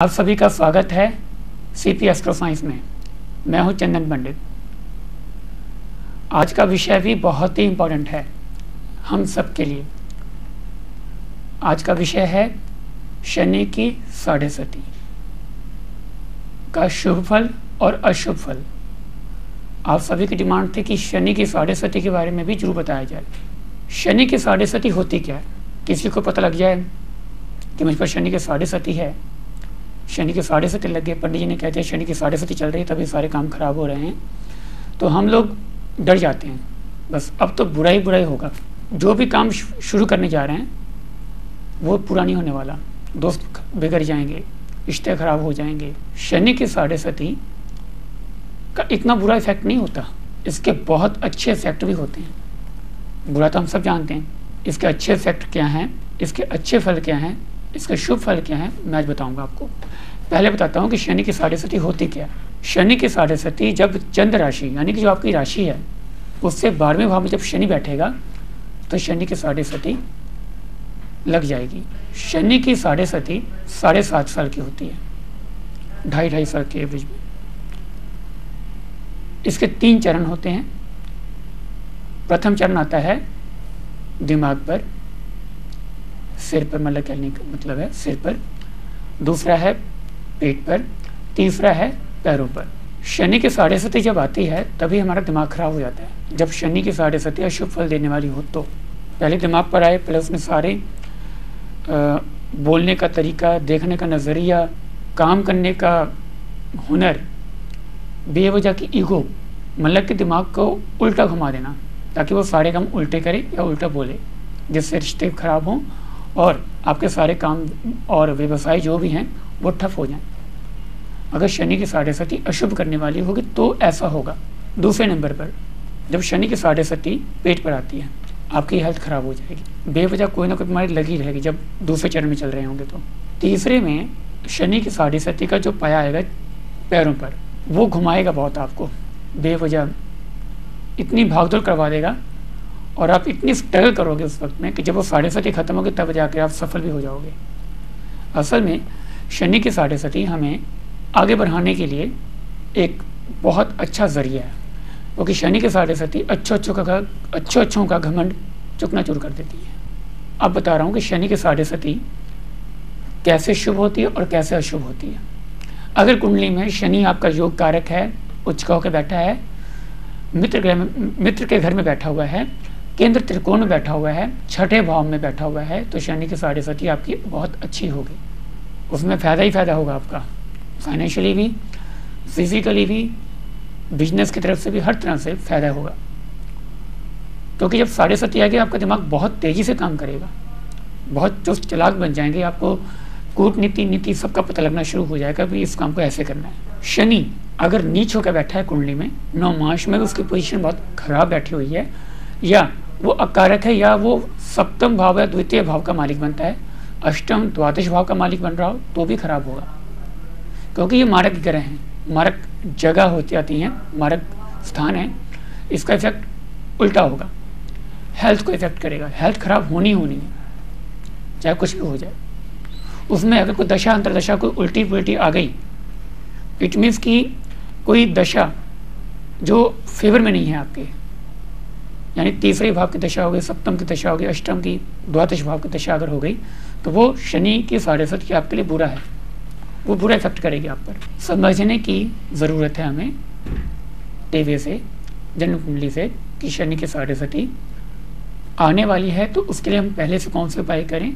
आप सभी का स्वागत है सीपी एस्ट्रो साइंस में। मैं हूं चंदन पंडित। आज का विषय भी बहुत ही इम्पोर्टेंट है हम सब के लिए। आज का विषय है शनि की साढ़े सती का शुभ फल और अशुभ फल। आप सभी की डिमांड थी कि शनि की साढ़े सती के बारे में भी जरूर बताया जाए। शनि की साढ़े सती होती क्या है? किसी को पता लग जाए कि मुझ पर शनि की साढ़े सती है, शनि के साढ़े सती लग गए, पंडित जी ने कहते हैं शनि की साढ़े सती चल रही है, तभी सारे काम खराब हो रहे हैं, तो हम लोग डर जाते हैं। बस अब तो बुरा ही होगा। जो भी काम शुरू करने जा रहे हैं वो पूरा नहीं होने वाला। दोस्त बिगड़ जाएंगे, रिश्ते खराब हो जाएंगे। शनि की साढ़े सती का इतना बुरा इफेक्ट नहीं होता, इसके बहुत अच्छे इफेक्ट भी होते हैं। बुरा तो हम सब जानते हैं, इसके अच्छे इफेक्ट क्या हैं, इसके अच्छे फल क्या हैं, इसका शुभ फल क्या है, मैं आज बताऊंगा आपको। पहले बताता हूं कि शनि की साढ़े सती होती क्या है। शनि की साढ़े सती जब चंद्र राशि यानी कि जो आपकी राशि है उससे 12वें भाव में जब शनि बैठेगा तो शनि की साढ़े सती लग जाएगी। शनि की साढ़े सती 7.5 साल की होती है, 2.5 साल के एवरेज में। इसके 3 चरण होते हैं। प्रथम चरण आता है दिमाग पर, सिर पर, मतलब कहने का मतलब है सिर पर। दूसरा है पेट पर। तीसरा है पैरों पर। शनि की साढ़े सती जब आती है तभी हमारा दिमाग खराब हो जाता है। जब शनि की साढ़े सती अशुभ फल देने वाली हो तो पहले दिमाग पर आए, पहले उसमें सारे बोलने का तरीका, देखने का नज़रिया, काम करने का हुनर, बेवजह की ईगो, मतलब कि दिमाग को उल्टा घुमा देना ताकि वो सारे काम उल्टे करे या उल्टा बोले, जिससे रिश्ते खराब हों और आपके सारे काम और व्यवसाय जो भी हैं वो ठप हो जाएं। अगर शनि की साढ़े सती अशुभ करने वाली होगी तो ऐसा होगा। दूसरे नंबर पर जब शनि की साढ़े सती पेट पर आती है, आपकी हेल्थ खराब हो जाएगी, बेवजह कोई ना कोई बीमारी लगी रहेगी जब दूसरे चरण में चल रहे होंगे तो। तीसरे में शनि की साढ़े सती का जो पाया आएगा पैरों पर, वो घुमाएगा बहुत आपको, बेवजह इतनी भागदौड़ करवा देगा और आप इतनी स्ट्रगल करोगे उस वक्त में कि जब वो साढ़े सती खत्म होगी तब जाकर आप सफल भी हो जाओगे। असल में शनि की साढ़े सती हमें आगे बढ़ाने के लिए एक बहुत अच्छा जरिया है, क्योंकि शनि की साढ़े सती अच्छों का घमंड चूर कर देती है। अब बता रहा हूँ कि शनि की साढ़े सती कैसे शुभ होती है और कैसे अशुभ होती है। अगर कुंडली में शनि आपका योग कारक है, उच्च होकर बैठा है, मित्र के घर में बैठा हुआ है, केंद्र त्रिकोण में बैठा हुआ है, 6ठे भाव में बैठा हुआ है, तो शनि की साढ़े सती आपकी बहुत अच्छी होगी। उसमें फ़ायदा ही फ़ायदा होगा आपका, फाइनेंशियली भी, फिजिकली भी, बिजनेस की तरफ से भी, हर तरह से फ़ायदा होगा। क्योंकि जब साढ़े सती आएगी आपका दिमाग बहुत तेज़ी से काम करेगा, बहुत चुस्त चालाक बन जाएंगे। आपको कूटनीति, नीति सबका पता लगना शुरू हो जाएगा कि इस काम को ऐसे करना है। शनि अगर नीच होकर बैठा है कुंडली में, 9 मास में, उसकी पोजीशन बहुत खराब बैठी हुई है, या वो अकारक है, या वो सप्तम भाव या द्वितीय भाव का मालिक बनता है, अष्टम द्वादश भाव का मालिक बन रहा हो तो भी खराब होगा। क्योंकि ये मारक ग्रह हैं, मारक जगह होती आती हैं, मारक स्थान है, इसका इफेक्ट उल्टा होगा, हेल्थ को इफेक्ट करेगा। हेल्थ खराब होनी है, चाहे कुछ भी हो जाए। उसमें अगर कोई दशा अंतरदशा कोई उल्टी पुल्टी आ गई, इट मीन्स कि कोई दशा जो फेवर में नहीं है आपके, यानी तीसरे भाव की दशा हो गई, सप्तम की दशा हो गई, अष्टम की, द्वादश भाव की दशा अगर हो गई तो वो शनि की साढ़े सती आपके लिए बुरा है, वो बुरा इफेक्ट करेगी आप पर। समझने की ज़रूरत है हमें टीवी से, जन्म कुंडली से, कि शनि की साढ़े सती आने वाली है तो उसके लिए हम पहले से कौन से उपाय करें,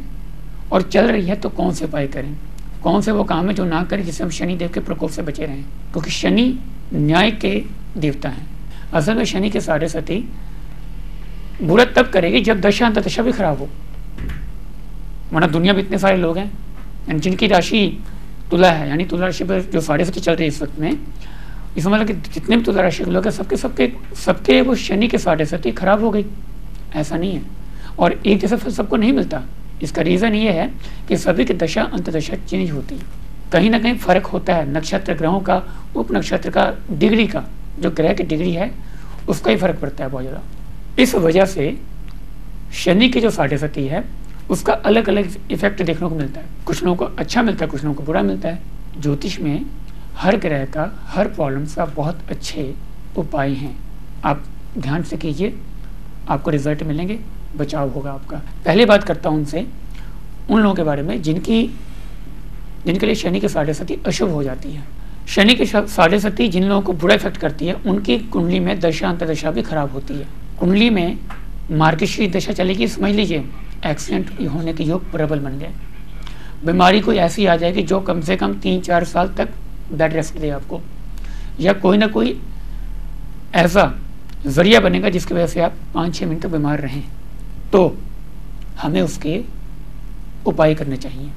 और चल रही है तो कौन से उपाय करें, कौन से वो काम है जो ना करें जिससे हम शनि देव के प्रकोप से बचे रहें, क्योंकि शनि न्याय के देवता हैं। असल में शनि की साढ़े सती बुरा तब करेगी जब दशा अंतदशा भी खराब हो, वरना दुनिया में इतने सारे लोग हैं जिनकी राशि तुला है, यानी तुला राशि पर जो साढ़े सती चल रही है इस वक्त में, इस मतलब कि जितने भी तुला राशि के लोग हैं सबके वो शनि के साढ़े सती खराब हो गई। ऐसा नहीं है, और एक जैसा फल सबको नहीं मिलता। इसका रीज़न ये है कि सभी की दशा अंतदशा चेंज होती है, कहीं ना कहीं फ़र्क होता है। नक्षत्र ग्रहों का, उप नक्षत्र का, डिग्री का, जो ग्रह की डिग्री है उसका ही फर्क पड़ता है बहुत ज़्यादा। इस वजह से शनि की जो साढ़े सती है उसका अलग अलग इफेक्ट देखने को मिलता है। कुछ लोगों को अच्छा मिलता है, कुछ लोगों को बुरा मिलता है। ज्योतिष में हर ग्रह का, हर प्रॉब्लम का बहुत अच्छे उपाय हैं। आप ध्यान से कीजिए, आपको रिजल्ट मिलेंगे, बचाव होगा आपका। पहले बात करता हूँ उनसे, उन लोगों के बारे में जिनके लिए शनि की साढ़े सती अशुभ हो जाती है। शनि की साढ़े सती जिन लोगों को बुरा इफेक्ट करती है, उनकी कुंडली में दशा अंतर्दशा भी खराब होती है। कुंडली में मार्गशीर दशा चलेगी, समझ लीजिए एक्सीडेंट होने के योग प्रबल बन गए। बीमारी कोई ऐसी आ जाएगी जो कम से कम 3-4 साल तक बेड रेस्ट दे आपको, या कोई ना कोई ऐसा जरिया बनेगा जिसकी वजह से आप 5-6 मिनट तक बीमार रहें। तो हमें उसके उपाय करने चाहिए।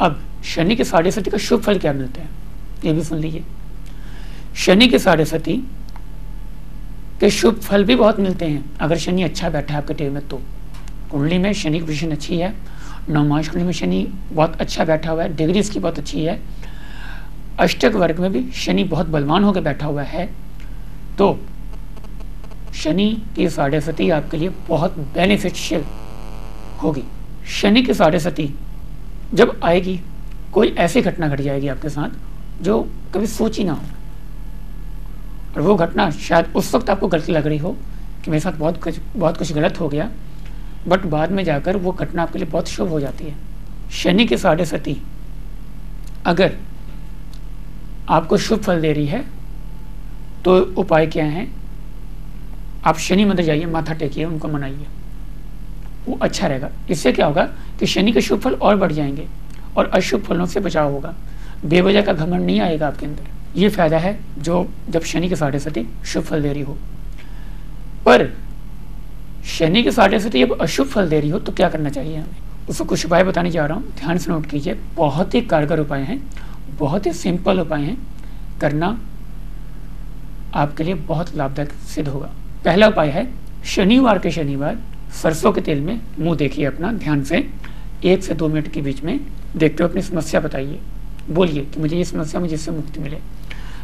अब शनि के साढ़े सती का शुभ फल क्या मिलता है, ये भी सुन लीजिए। शनि के साढ़े सती के शुभ फल भी बहुत मिलते हैं अगर शनि अच्छा बैठा है आपके टेबल में। तो कुंडली में शनि की पोजीशन अच्छी है, नवमांश कुंडली में शनि बहुत अच्छा बैठा हुआ है, डिग्री इसकी बहुत अच्छी है, अष्टक वर्ग में भी शनि बहुत बलवान होकर बैठा हुआ है, तो शनि की साढ़े सती आपके लिए बहुत बेनिफिशियल होगी। शनि की साढ़े सती जब आएगी, कोई ऐसी घटना घट जाएगी आपके साथ जो कभी सोची ना हो, और वो घटना शायद उस वक्त आपको गलत लग रही हो कि मेरे साथ बहुत कुछ गलत हो गया, बट बाद में जाकर वो घटना आपके लिए बहुत शुभ हो जाती है। शनि की साढ़े सती अगर आपको शुभ फल दे रही है तो उपाय क्या है, आप शनि मंदिर जाइए, माथा टेकिए, उनको मनाइए, वो अच्छा रहेगा। इससे क्या होगा कि शनि के शुभ फल और बढ़ जाएंगे और अशुभ फलों से बचाव होगा, बेवजह का घमंड नहीं आएगा आपके अंदर। ये फायदा है जो जब शनि के साढ़े सती शुभ फल दे रही हो। पर शनि के साढ़े सती जब अशुभ फल दे रही हो तो क्या करना चाहिए हमें, उसको कुछ उपाय बताने जा रहा हूँ, ध्यान से नोट कीजिए। बहुत ही कारगर उपाय हैं, बहुत ही सिंपल उपाय हैं, करना आपके लिए बहुत लाभदायक सिद्ध होगा। पहला उपाय है, शनिवार के शनिवार सरसों के तेल में मुंह देखिए अपना, ध्यान से 1 से 2 मिनट के बीच में देखते हुए अपनी समस्या बताइए, बोलिए कि मुझे ये समस्या, मुझे इससे मुक्ति मिले।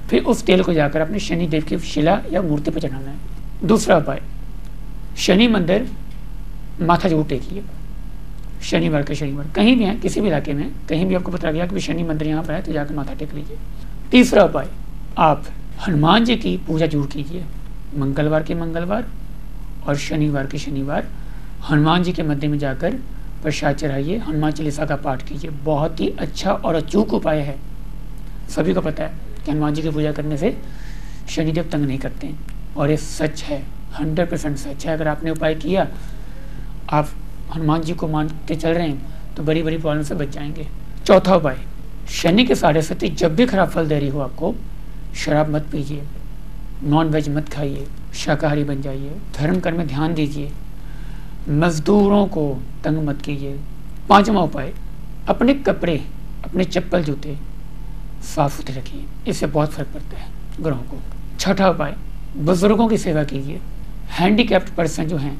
फिर उस तेल को जाकर अपने शनिदेव की शिला या मूर्ति पर चढ़ाना है। दूसरा उपाय, शनि मंदिर माथा जरूर टेकिए शनिवार के शनिवार, कहीं भी है, किसी भी इलाके में कहीं भी आपको पता गया कि शनि मंदिर यहाँ पर है तो जाकर माथा टेक लीजिए। तीसरा उपाय, आप हनुमान जी की पूजा जरूर कीजिए, मंगलवार के मंगलवार और शनिवार के शनिवार हनुमान जी के मंदिर में जाकर प्रसाद चढ़ाइए, हनुमान चालीसा का पाठ कीजिए। बहुत ही अच्छा और अचूक उपाय है। सभी को पता है कि हनुमान जी की पूजा करने से शनिदेव तंग नहीं करते हैं, और ये सच है, 100% सच है। अगर आपने उपाय किया, आप हनुमान जी को मान के चल रहे हैं तो बड़ी बड़ी प्रॉब्लम से बच जाएंगे। चौथा उपाय, शनि के साढ़े सती जब भी खराब फल दे रही हो आपको, शराब मत पीजिए, नॉन वेज मत खाइए, शाकाहारी बन जाइए, धर्म कर्म में ध्यान दीजिए, मजदूरों को तंग मत कीजिए। पांचवा उपाय, अपने कपड़े, अपने चप्पल जूते साफ सुथरे रखिए, इससे बहुत फर्क पड़ता है ग्रहों को। छठा उपाय, बुजुर्गों की सेवा कीजिए, हैंडीकैप्ड पर्सन जो हैं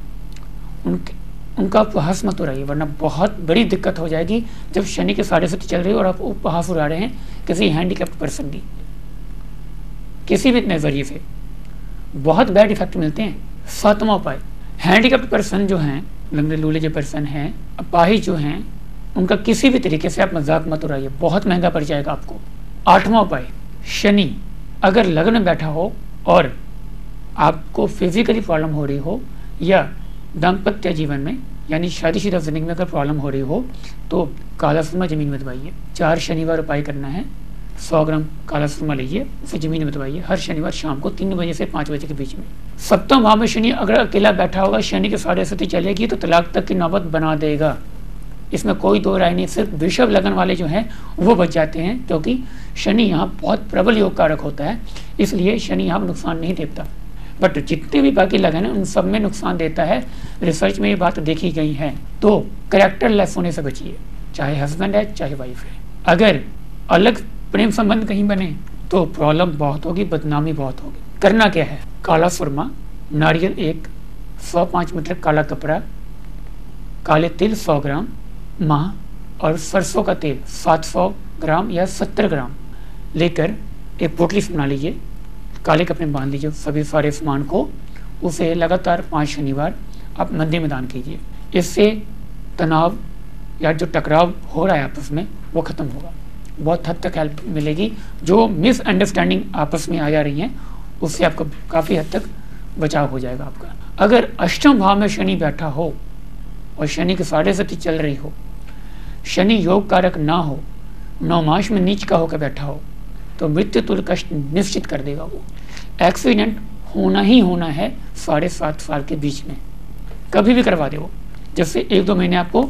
उनका उपहास मत उड़ाइए, वरना बहुत बड़ी दिक्कत हो जाएगी जब शनि के साढ़े सती चल रही है और आप उपहास उड़ा रहे हैं किसी हैंडीकैप्ड पर्सन की, किसी भी नजरिए से बहुत बैड इफेक्ट मिलते हैं। सातवां उपाय, हैंडीकैप्ड पर्सन जो हैं, लंगड़े लूले जो पर्सन हैं, अपाहिज जो हैं, उनका किसी भी तरीके से आप मजाक मत उड़ाइए, बहुत महंगा पड़ जाएगा आपको। आठवां उपाय, शनि अगर लग्न में बैठा हो और आपको फिजिकली प्रॉब्लम हो रही हो या दाम्पत्य जीवन में यानी शादीशुदा जिंदगी में अगर प्रॉब्लम हो रही हो तो काला सुरमा जमीन में दबाइए। 4 शनिवार उपाय करना है, 100 ग्राम काला सुरमा लीजिए, उसे जमीन में दबाइए हर शनिवार शाम को 3 बजे से 5 बजे के बीच में। सप्तम भाव में शनि अगर अकेला बैठा होगा, शनि की साढ़े सती चलेगी तो तलाक तक की नौबत बना देगा, इसमें कोई दो राय नहीं। सिर्फ वृषभ लगन वाले जो हैं वो बच जाते हैं, क्योंकि शनि यहाँ बहुत प्रबल योग कारक होता है, इसलिए शनि यहाँ नुकसान नहीं देता। बट जितने भी बाकी लगन हैं उन सब में नुकसान देता है, रिसर्च में ये बात देखी गई है। तो कैरेक्टर लेस होने से बचिए, चाहे हस्बैंड है चाहे वाइफ है। अगर अलग प्रेम संबंध कहीं बने तो प्रॉब्लम बहुत होगी, बदनामी बहुत होगी। करना क्या है, काला सुरमा, नारियल 1, 105 मीटर काला कपड़ा, काले तिल 100 ग्राम, माह और सरसों का तेल 700 ग्राम या 70 ग्राम लेकर एक पोटली बना लीजिए, काले कपड़े में बांध लीजिए सभी सारे सामान को, उसे लगातार 5 शनिवार आप मंदिर में दान कीजिए। इससे तनाव या जो टकराव हो रहा है आपस में वो ख़त्म होगा। बहुत हद तक हेल्प मिलेगी। जो मिसअंडरस्टैंडिंग आपस में आ जा रही हैं उससे आपको काफ़ी हद तक बचाव हो जाएगा आपका। अगर अष्टम भाव में शनि बैठा हो और शनि की 7.5 चल रही हो, शनि योग कारक ना हो, 9 मास में नीच का होकर बैठा हो, तो मृत्यु तुल्य कष्ट निश्चित कर देगा। वो एक्सीडेंट होना ही होना है 7.5 साल के बीच में, कभी भी करवा दे वो, जिससे 1-2 महीने आपको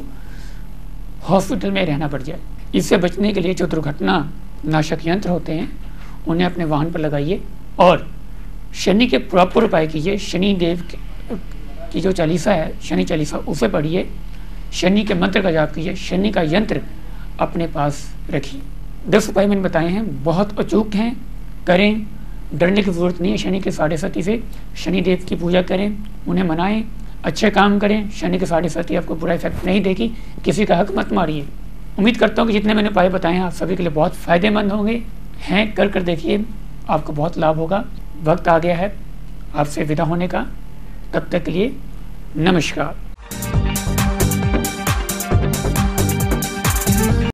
हॉस्पिटल में रहना पड़ जाए। इससे बचने के लिए जो दुर्घटना नाशक यंत्र होते हैं उन्हें अपने वाहन पर लगाइए और शनि के प्रॉपर उपाय कीजिए। शनि देव की जो चालीसा है, शनि चालीसा, उसे पढ़िए। शनि के मंत्र का जाप कीजिए। शनि का यंत्र अपने पास रखिए। 10 उपाय मैंने बताए हैं, बहुत अचूक हैं, करें, डरने की जरूरत नहीं है। शनि के 7.5 से शनि देव की पूजा करें, उन्हें मनाएं, अच्छे काम करें। शनि के 7.5 आपको बुरा इफेक्ट नहीं देगी। किसी का हक मत मारिए। उम्मीद करता हूँ कि जितने मैंने उपाय बताए हैं आप सभी के लिए बहुत फायदेमंद होंगे। हैं कर देखिए, आपको बहुत लाभ होगा। वक्त आ गया है आपसे विदा होने का। तब तक के लिए नमस्कार।